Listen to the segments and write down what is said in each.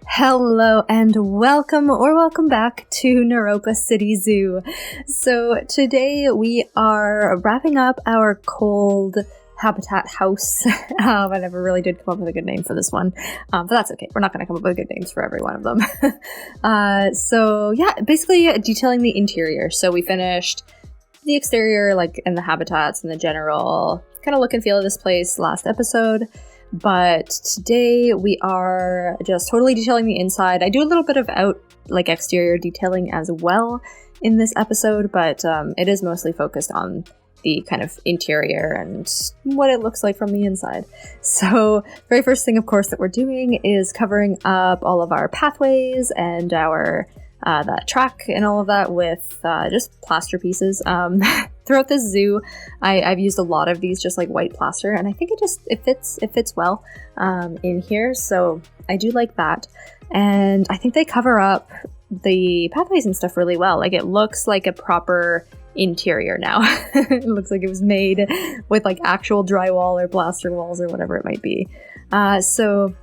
Hello and welcome back to Neuropa City Zoo. So today we are wrapping up our cold habitat house. I never really did come up with a good name for this one, but that's okay. We're not going to come up with good names for every one of them. Basically detailing the interior. So we finished the exterior, like in the habitats and the general kind of look and feel of this place last episode. But today we are just totally detailing the inside. I do a little bit of exterior detailing as well in this episode, but it is mostly focused on the kind of interior and what it looks like from the inside. So very first thing, of course, that we're doing is covering up all of our pathways and our that track and all of that with just plaster pieces. Throughout this zoo, I've used a lot of these just like white plaster, and I think it fits well in here, so I do like that. And I think they cover up the pathways and stuff really well. Like, it looks like a proper interior now. It looks like it was made with like actual drywall or plaster walls or whatever it might be. So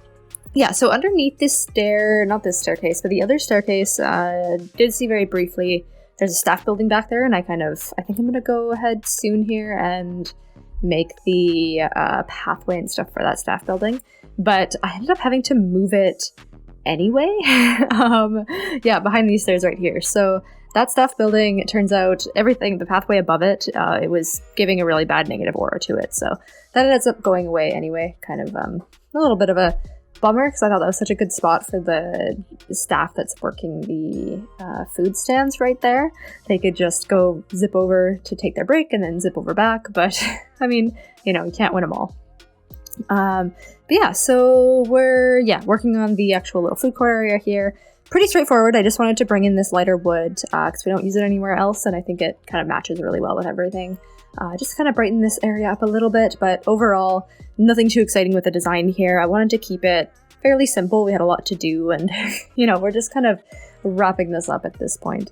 underneath this not this staircase, but the other staircase, did see very briefly, there's a staff building back there, and I think I'm going to go ahead soon here and make the pathway and stuff for that staff building. But I ended up having to move it anyway. Behind these stairs right here. So that staff building, it turns out everything, the pathway above it, it was giving a really bad negative aura to it. So that ends up going away anyway. Kind of a little bit of a bummer, because I thought that was such a good spot for the staff that's working the food stands right there. They could just go zip over to take their break and then zip over back, but I mean, you can't win them all. So we're working on the actual little food court area here. Pretty straightforward. I just wanted to bring in this lighter wood because we don't use it anywhere else, and I think it kind of matches really well with everything. Just kind of brighten this area up a little bit, but overall, nothing too exciting with the design here. I wanted to keep it fairly simple. We had a lot to do, and we're just kind of wrapping this up at this point.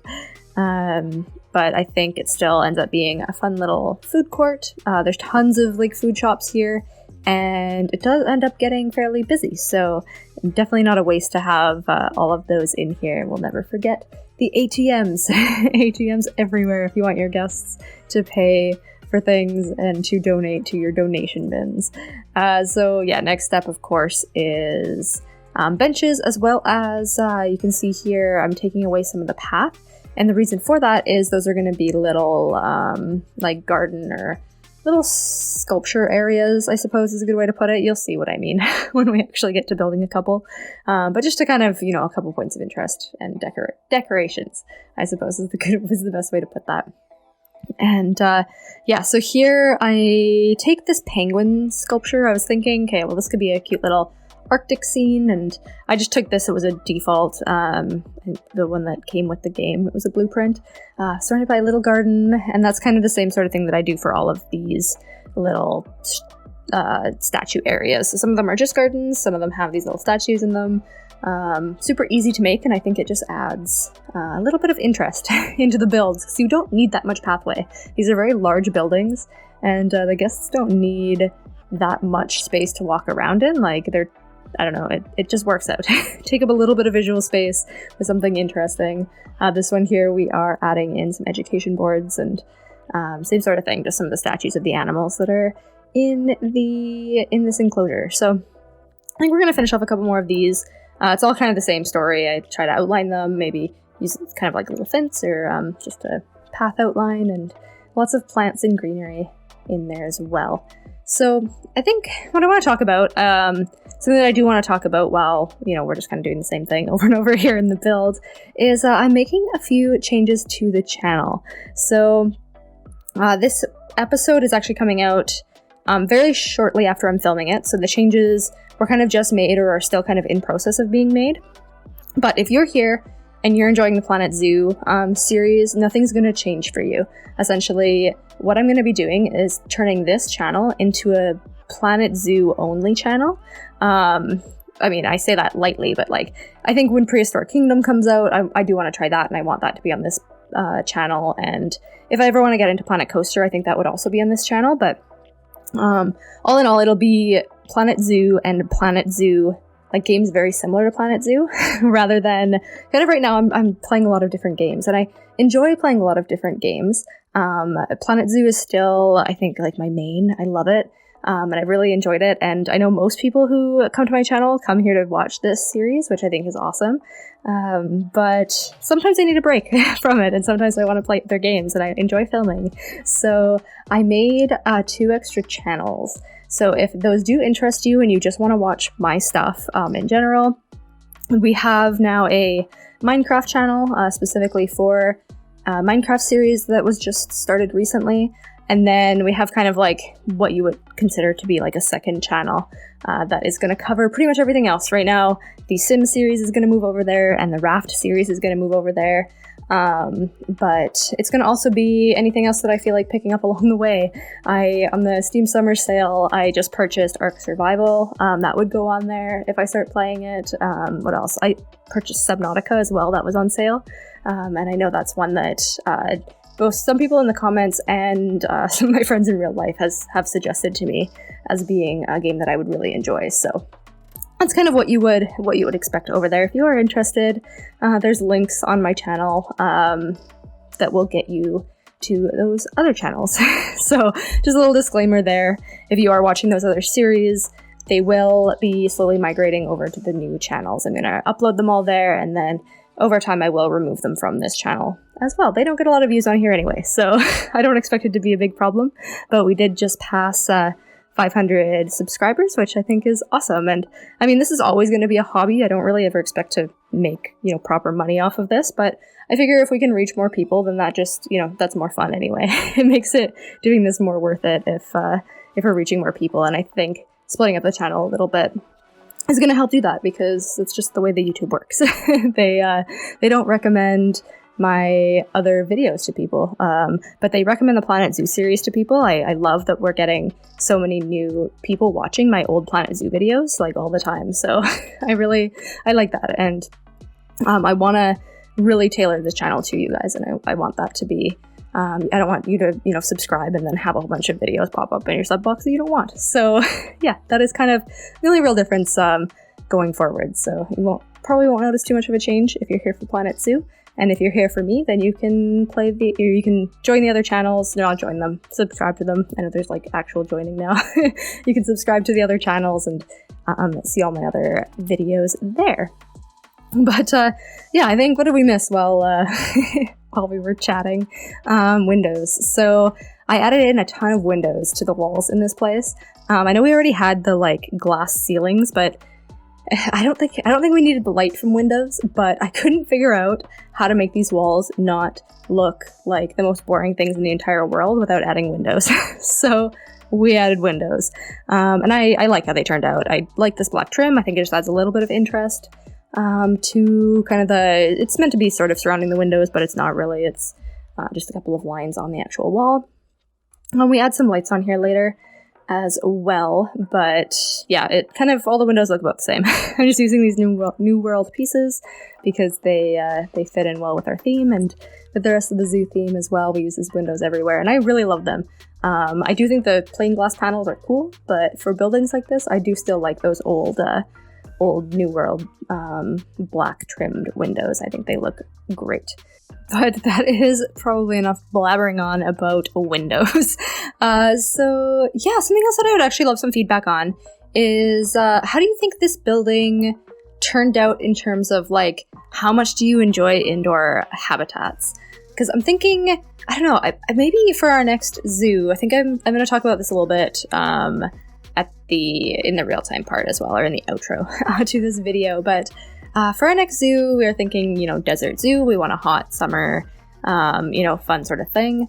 But I think it still ends up being a fun little food court. There's tons of like food shops here, and it does end up getting fairly busy. So definitely not a waste to have all of those in here. We'll never forget the ATMs. ATMs everywhere if you want your guests to pay for things and to donate to your donation bins. Next step, of course, is benches, as well as you can see here, I'm taking away some of the path. And the reason for that is those are going to be little like garden or little sculpture areas, I suppose is a good way to put it. You'll see what I mean when we actually get to building a couple. But just to kind of, a couple points of interest and decorations, I suppose is the best way to put that. And so here I take this penguin sculpture. I was thinking, okay, well, this could be a cute little Arctic scene, and I just took this. It was a default, the one that came with the game. It was a blueprint, surrounded by a little garden, and that's kind of the same sort of thing that I do for all of these little statue areas. So some of them are just gardens, some of them have these little statues in them. Super easy to make, and I think it just adds a little bit of interest into the builds, because you don't need that much pathway. These are very large buildings, and the guests don't need that much space to walk around in. Like, it just works out. Take up a little bit of visual space with something interesting. This one here, we are adding in some education boards and same sort of thing, just some of the statues of the animals that are in this enclosure. So I think we're going to finish off a couple more of these. It's all kind of the same story. I try to outline them, maybe use kind of like a little fence or just a path outline, and lots of plants and greenery in there as well. So I think what I want to talk about, something that I do want to talk about while, we're just kind of doing the same thing over and over here in the build, is I'm making a few changes to the channel. So this episode is actually coming out very shortly after I'm filming it. So the changes were kind of just made or are still kind of in process of being made. But if you're here and you're enjoying the Planet Zoo series, nothing's going to change for you. Essentially, what I'm going to be doing is turning this channel into a Planet Zoo only channel. I mean, I say that lightly, but I think when Prehistoric Kingdom comes out, I do want to try that, and I want that to be on this channel. And if I ever want to get into Planet Coaster, I think that would also be on this channel. But all in all, it'll be Planet Zoo and Planet Zoo like games very similar to Planet Zoo rather than kind of right now I'm playing a lot of different games, and I enjoy playing a lot of different games. Planet Zoo is still, I think, like my main. I love it. And I've really enjoyed it, and I know most people who come to my channel come here to watch this series, which I think is awesome. But sometimes I need a break from it, and sometimes I want to play their games, and I enjoy filming. So I made 2 extra channels. So if those do interest you and you just want to watch my stuff in general, we have now a Minecraft channel specifically for Minecraft series that was just started recently. And then we have kind of like what you would consider to be like a second channel that is going to cover pretty much everything else. Right now, the Sim series is going to move over there, and the Raft series is going to move over there. But it's going to also be anything else that I feel like picking up along the way. On the Steam Summer Sale, I just purchased Ark Survival. That would go on there if I start playing it. What else? I purchased Subnautica as well. That was on sale. And I know that's one that both some people in the comments and some of my friends in real life have suggested to me as being a game that I would really enjoy. So that's kind of what you would expect over there if you are interested. There's links on my channel that will get you to those other channels. So just a little disclaimer there. If you are watching those other series, they will be slowly migrating over to the new channels. I'm going to upload them all there, and then over time I will remove them from this channel as well. They don't get a lot of views on here anyway, so I don't expect it to be a big problem. But we did just pass 500 subscribers, which I think is awesome. And I mean, this is always going to be a hobby. I don't really ever expect to make, proper money off of this, but I figure if we can reach more people, then that just, that's more fun anyway. It makes doing this more worth it if we're reaching more people. And I think splitting up the channel a little bit is going to help do that, because it's just the way that YouTube works. They don't recommend my other videos to people, but they recommend the Planet Zoo series to people. I love that we're getting so many new people watching my old Planet Zoo videos, like, all the time. So I like that, and I want to really tailor this channel to you guys, and I want that to be I don't want you to subscribe and then have a whole bunch of videos pop up in your sub box that you don't want. So yeah, that is kind of the only real difference going forward. So you probably won't notice too much of a change if you're here for Planet Zoo. And if you're here for me, then you can you can join the other channels. No, not join them, subscribe to them. I know there's like actual joining now. You can subscribe to the other channels and see all my other videos there. But yeah, I think, what did we miss while we were chatting? Windows. So I added in a ton of windows to the walls in this place. I know we already had the like glass ceilings, but I don't think we needed the light from windows, but I couldn't figure out how to make these walls not look like the most boring things in the entire world without adding windows. So we added windows. And I like how they turned out. I like this black trim. I think it just adds a little bit of interest to kind of it's meant to be sort of surrounding the windows, but it's not really. It's just a couple of lines on the actual wall. We add some lights on here later as well, but yeah, it kind of, all the windows look about the same. I'm just using these new world pieces because they fit in well with our theme, and with the rest of the zoo theme as well. We use these windows everywhere, and I really love them. I do think the plain glass panels are cool, but for buildings like this, I do still like those old New World black trimmed windows. I think they look great. But that is probably enough blabbering on about windows. So yeah, something else that I would actually love some feedback on is how do you think this building turned out in terms of like, how much do you enjoy indoor habitats? Because I'm thinking, I don't know, maybe for our next zoo, I think I'm going to talk about this a little bit in the real-time part as well, or in the outro to this video. But for our next zoo, we are thinking, desert zoo. We want a hot summer, fun sort of thing.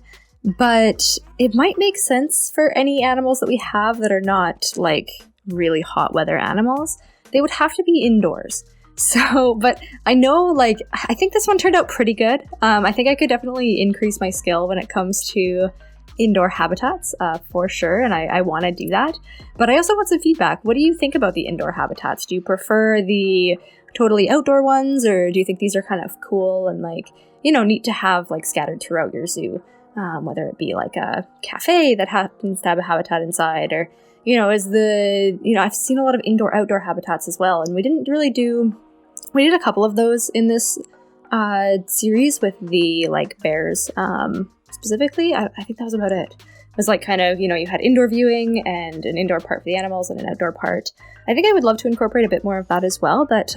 But it might make sense for any animals that we have that are not like really hot weather animals. They would have to be indoors. So, but I know, I think this one turned out pretty good. I think I could definitely increase my skill when it comes to indoor habitats, for sure, and I want to do that. But I also want some feedback. What do you think about the indoor habitats? Do you prefer the totally outdoor ones, or do you think these are kind of cool and neat to have scattered throughout your zoo? Whether it be like a cafe that happens to have a habitat inside, or is I've seen a lot of indoor-outdoor habitats as well, and we did a couple of those in this series with the like bears specifically. I think that was about it. It was like kind of, you had indoor viewing and an indoor part for the animals and an outdoor part. I think I would love to incorporate a bit more of that as well, but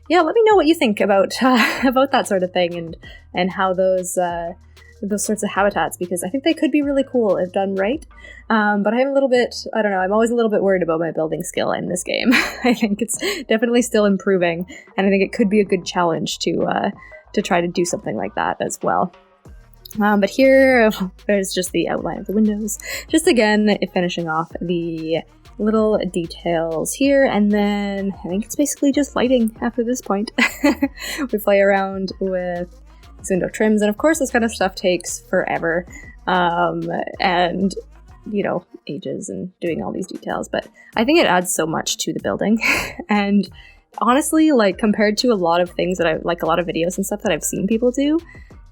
yeah, let me know what you think about about that sort of thing and how those sorts of habitats, because I think they could be really cool if done right. But I'm I'm always a little bit worried about my building skill in this game. I think it's definitely still improving, and I think it could be a good challenge to try to do something like that as well. But here, there's just the outline of the windows. Just again, finishing off the little details here, and then I think it's basically just lighting after this point. We play around with these window trims, and of course this kind of stuff takes forever, and ages and doing all these details, but I think it adds so much to the building. And honestly, like, compared to a lot of things that a lot of videos and stuff that I've seen people do,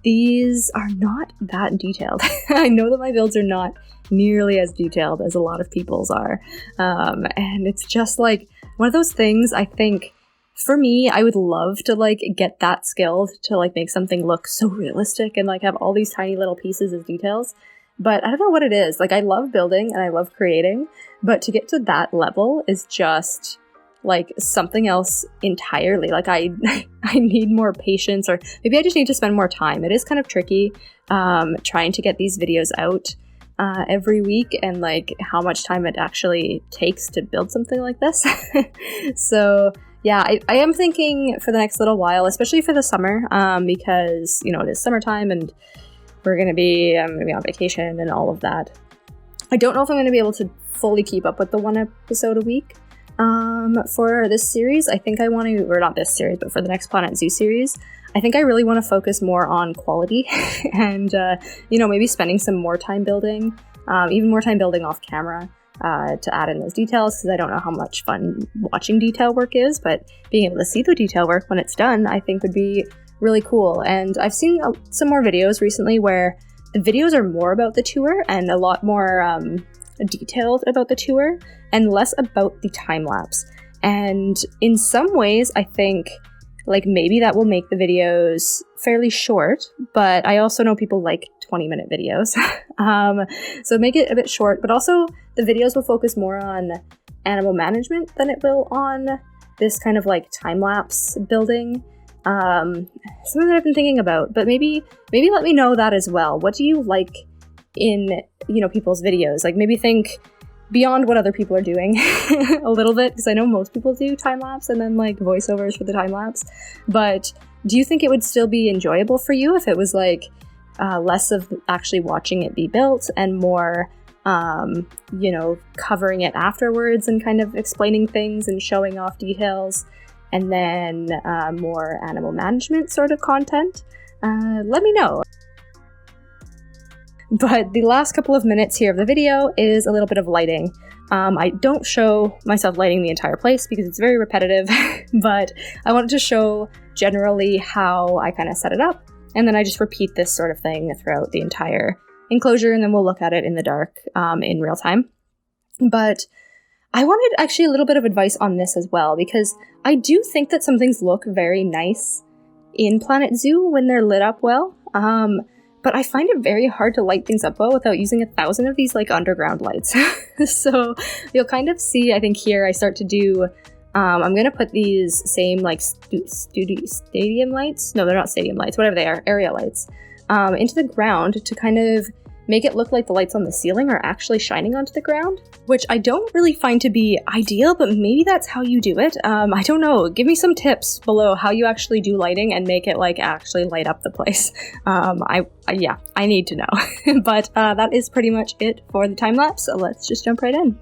these are not that detailed. I know that my builds are not nearly as detailed as a lot of people's are. And it's just like one of those things. I think for me, I would love to like get that skilled to like make something look so realistic and like have all these tiny little pieces as details. But I don't know what it is. Like, I love building and I love creating, but to get to that level is just like something else entirely. Like I need more patience, or maybe I just need to spend more time. It is kind of tricky trying to get these videos out every week, and like how much time it actually takes to build something like this. So yeah, I am thinking for the next little while, especially for the summer, because it is summertime and I'm gonna be on vacation and all of that. I don't know if I'm gonna be able to fully keep up with the one episode a week for this series. I think I want to, or not this series, but for the next Planet Zoo series, I think I really want to focus more on quality and, maybe spending some more time building, even more time building off camera to add in those details, because I don't know how much fun watching detail work is, but being able to see the detail work when it's done, I think would be really cool. And I've seen some more videos recently where the videos are more about the tour and a lot more detailed about the tour and less about the time lapse. And in some ways, I think like maybe that will make the videos fairly short, but I also know people like 20-minute videos. So make it a bit short, but also the videos will focus more on animal management than it will on this kind of like time lapse building. Something that I've been thinking about, but maybe let me know that as well. What do you like in, people's videos? Like, maybe think beyond what other people are doing a little bit, because I know most people do time lapse and then like voiceovers for the time lapse. But do you think it would still be enjoyable for you if it was like less of actually watching it be built and more covering it afterwards and kind of explaining things and showing off details, and then more animal management sort of content? Let me know. But the last couple of minutes here of the video is a little bit of lighting. I don't show myself lighting the entire place because it's very repetitive, but I wanted to show generally how I kind of set it up, and then I just repeat this sort of thing throughout the entire enclosure, and then we'll look at it in the dark in real time. But I wanted actually a little bit of advice on this as well, because I do think that some things look very nice in Planet Zoo when they're lit up well. But I find it very hard to light things up well without using 1,000 of these like underground lights. So you'll kind of see, I think here I start to do, I'm going to put these same like stadium lights. No, they're not stadium lights, whatever they are, area lights, into the ground to kind of make it look like the lights on the ceiling are actually shining onto the ground, which I don't really find to be ideal, but maybe that's how you do it. I don't know. Give me some tips below how you actually do lighting and make it like actually light up the place. I need to know. But that is pretty much it for the time lapse. So let's just jump right in.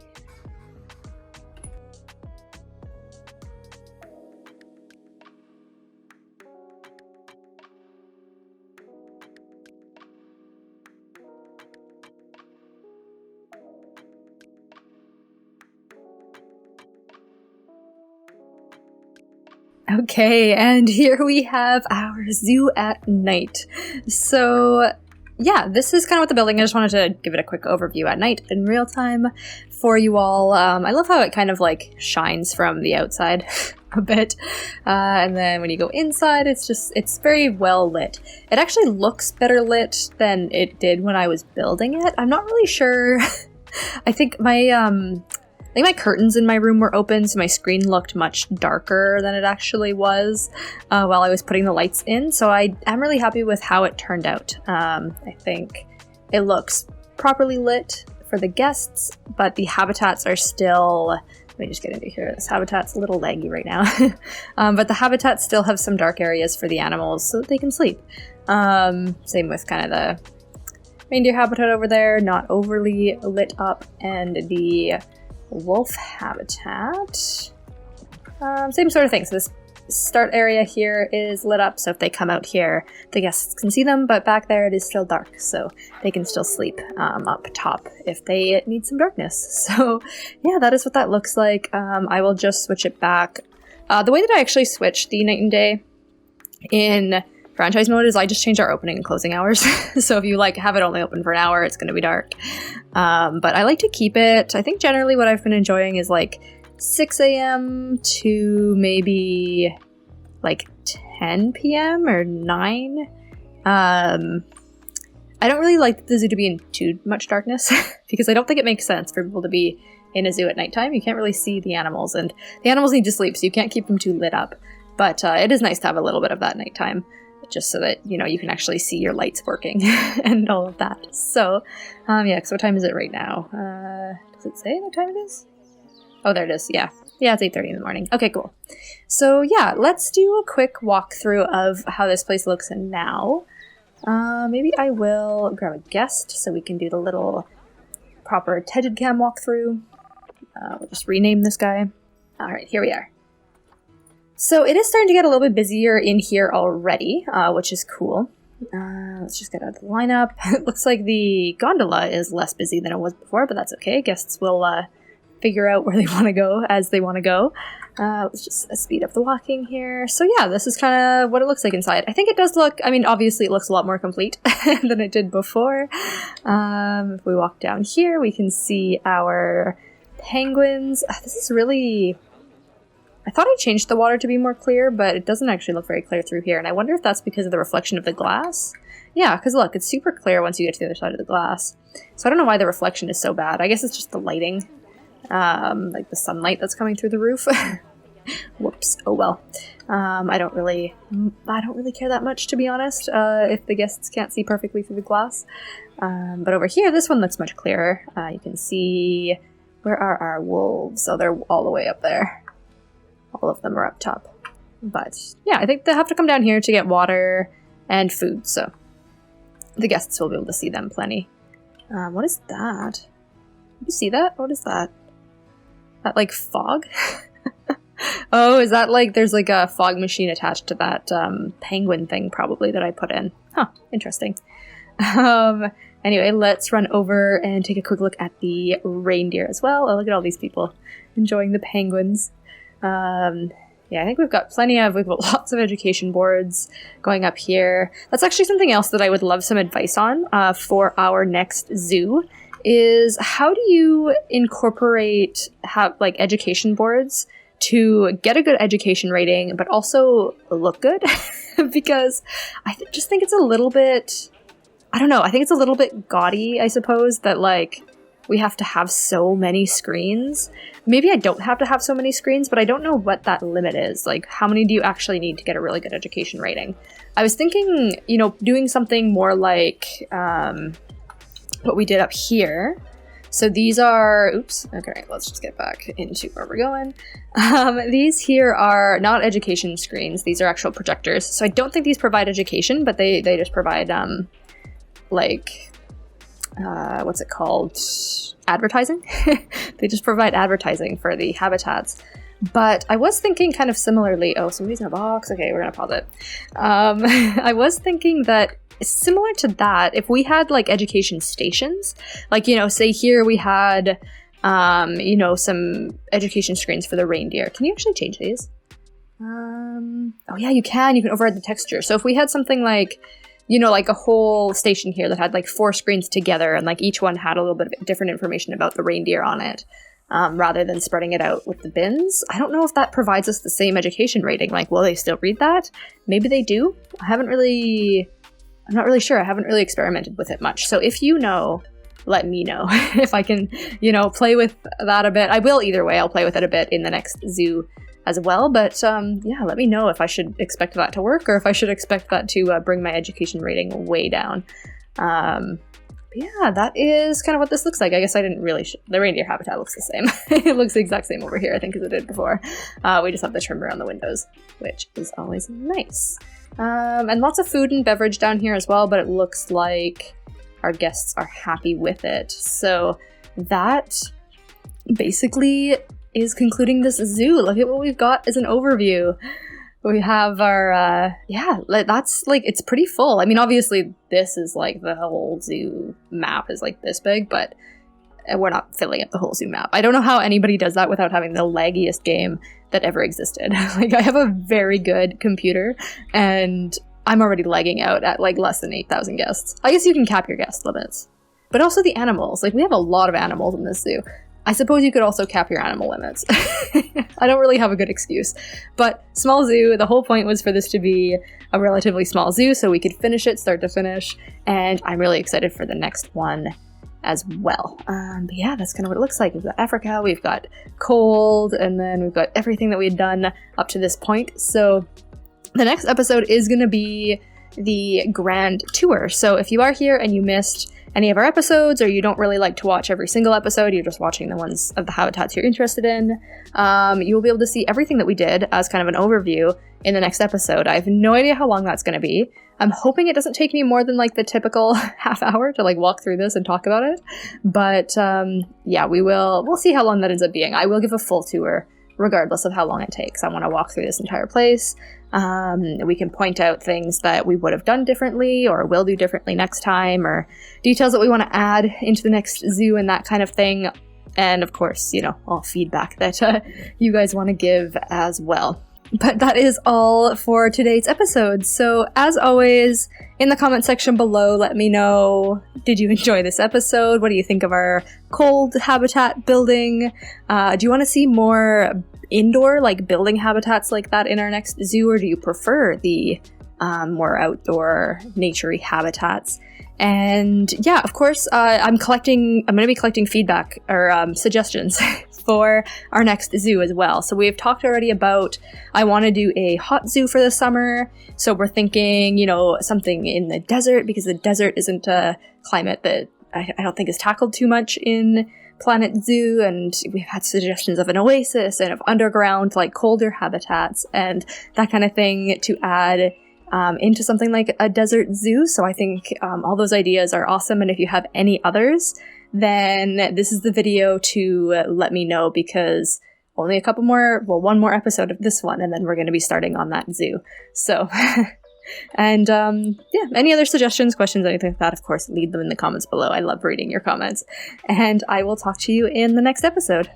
Okay, and here we have our zoo at night. So yeah, this is kind of what the building. I just wanted to give it a quick overview at night in real time for you all. I love how it kind of like shines from the outside a bit. And then when you go inside, it's very well lit. It actually looks better lit than it did when I was building it. I'm not really sure. I think my curtains in my room were open, so my screen looked much darker than it actually was while I was putting the lights in. So I am really happy with how it turned out. I think it looks properly lit for the guests, but the habitats are still... Let me just get into here. This habitat's a little laggy right now. But the habitats still have some dark areas for the animals so that they can sleep. Same with kind of the reindeer habitat over there, not overly lit up, and the wolf habitat. Same sort of thing. So this start area here is lit up, so if they come out here, the guests can see them, but back there it is still dark, so they can still sleep up top if they need some darkness. So yeah, that is what that looks like. I will just switch it back. The way that I actually switch the night and day in franchise mode is I just change our opening and closing hours. So if you like have it only open for an hour, it's going to be dark. But I like to keep it, I think generally what I've been enjoying is like 6 a.m. to maybe like 10 p.m. or 9. I don't really like the zoo to be in too much darkness because I don't think it makes sense for people to be in a zoo at nighttime. You can't really see the animals, and the animals need to sleep, so you can't keep them too lit up. But it is nice to have a little bit of that nighttime, just so that, you know, you can actually see your lights working and all of that. So, yeah, so what time is it right now? Does it say what time it is? Oh, there it is. Yeah. Yeah, it's 8:30 in the morning. Okay, cool. So, yeah, let's do a quick walkthrough of how this place looks now. Maybe I will grab a guest so we can do the little proper Tedded Cam walkthrough. We'll just rename this guy. All right, here we are. So it is starting to get a little bit busier in here already, which is cool. Let's just get out of the lineup. It looks like the gondola is less busy than it was before, but that's okay. Guests will figure out where they want to go as they want to go. Let's just speed up the walking here. So yeah, this is kind of what it looks like inside. I think it does look, I mean, obviously it looks a lot more complete than it did before. If we walk down here, we can see our penguins. This is really... I thought I changed the water to be more clear, but it doesn't actually look very clear through here, and I wonder if that's because of the reflection of the glass. Yeah, because look, it's super clear once you get to the other side of the glass. So I don't know why the reflection is so bad. I guess it's just the lighting. Like the sunlight that's coming through the roof. Whoops. Oh well. I don't really care that much, to be honest, if the guests can't see perfectly through the glass. But over here, this one looks much clearer. You can see, where are our wolves? So they're all the way up there. All of them are up top. But yeah, I think they have to come down here to get water and food, so the guests will be able to see them plenty. What is that? Did you see that? What is that? That like fog? Oh, is that like there's like a fog machine attached to that penguin thing probably that I put in? Huh, interesting. Anyway, let's run over and take a quick look at the reindeer as well. Oh, look at all these people enjoying the penguins. Yeah, I think we've got lots of education boards going up here. That's actually something else that I would love some advice on for our next zoo, is how do you incorporate like education boards to get a good education rating, but also look good? Because I just think it's a little bit, I don't know, I think it's a little bit gaudy, I suppose, that like we have to have so many screens. Maybe I don't have to have so many screens, but I don't know what that limit is. Like, how many do you actually need to get a really good education rating? I was thinking, you know, doing something more like what we did up here. So these are, oops, okay, let's just get back into where we're going. These here are not education screens. These are actual projectors. So I don't think these provide education, but they just provide, what's it called? Advertising? They just provide advertising for the habitats. But I was thinking kind of similarly, oh, somebody's in a box. Okay, we're gonna pause it. I was thinking that similar to that, if we had like education stations, like, you know, say here we had, you know, some education screens for the reindeer. Can you actually change these? Oh yeah, you can override the texture. So if we had something like, like a whole station here that had like 4 screens together, and like each one had a little bit of different information about the reindeer on it, rather than spreading it out with the bins. I don't know if that provides us the same education rating. Like, will they still read that? Maybe they do. I'm not really sure. I haven't really experimented with it much. So if you know, let me know if I can, play with that a bit. I will either way. I'll play with it a bit in the next zoo as well. But yeah, let me know if I should expect that to work or if I should expect that to bring my education rating way down. Yeah, that is kind of what this looks like. I guess I didn't really... the reindeer habitat looks the same. It looks the exact same over here, I think, as it did before. We just have the trim around the windows, which is always nice. And lots of food and beverage down here as well, but it looks like our guests are happy with it. So that basically is concluding this zoo. Look at what we've got as an overview. We have our, that's like, it's pretty full. I mean, obviously this is like the whole zoo map is like this big, but we're not filling up the whole zoo map. I don't know how anybody does that without having the laggiest game that ever existed. Like, I have a very good computer and I'm already lagging out at like less than 8,000 guests. I guess you can cap your guest limits, but also the animals. Like, we have a lot of animals in this zoo. I suppose you could also cap your animal limits. I don't really have a good excuse. But small zoo, the whole point was for this to be a relatively small zoo so we could finish it start to finish. And I'm really excited for the next one as well. But yeah, that's kind of what it looks like. We've got Africa, we've got cold, and then we've got everything that we had done up to this point. So the next episode is going to be the grand tour. So if you are here and you missed any of our episodes, or you don't really like to watch every single episode, you're just watching the ones of the habitats you're interested in, you will be able to see everything that we did as kind of an overview in the next episode. I have no idea how long that's going to be. I'm hoping it doesn't take me more than like the typical half hour to like walk through this and talk about it. But yeah, we'll see how long that ends up being. I will give a full tour regardless of how long it takes. I want to walk through this entire place. We can point out things that we would have done differently or will do differently next time, or details that we want to add into the next zoo and that kind of thing. And of course, all feedback that you guys want to give as well. But that is all for today's episode. So as always, in the comment section below, let me know, did you enjoy this episode? What do you think of our cold habitat building? Do you want to see more indoor, like building habitats like that in our next zoo, or do you prefer the more outdoor, naturey habitats? And yeah, of course, I'm going to be collecting feedback or suggestions for our next zoo as well. So we've talked already about, I want to do a hot zoo for the summer. So we're thinking, something in the desert, because the desert isn't a climate that I don't think is tackled too much in Planet Zoo, and we've had suggestions of an oasis and of underground, like colder habitats and that kind of thing to add into something like a desert zoo. So I think all those ideas are awesome, and if you have any others, then this is the video to let me know, because only one more episode of this one, and then we're going to be starting on that zoo. So and yeah, any other suggestions, questions, anything like that, of course, leave them in the comments below. I love reading your comments, and I will talk to you in the next episode.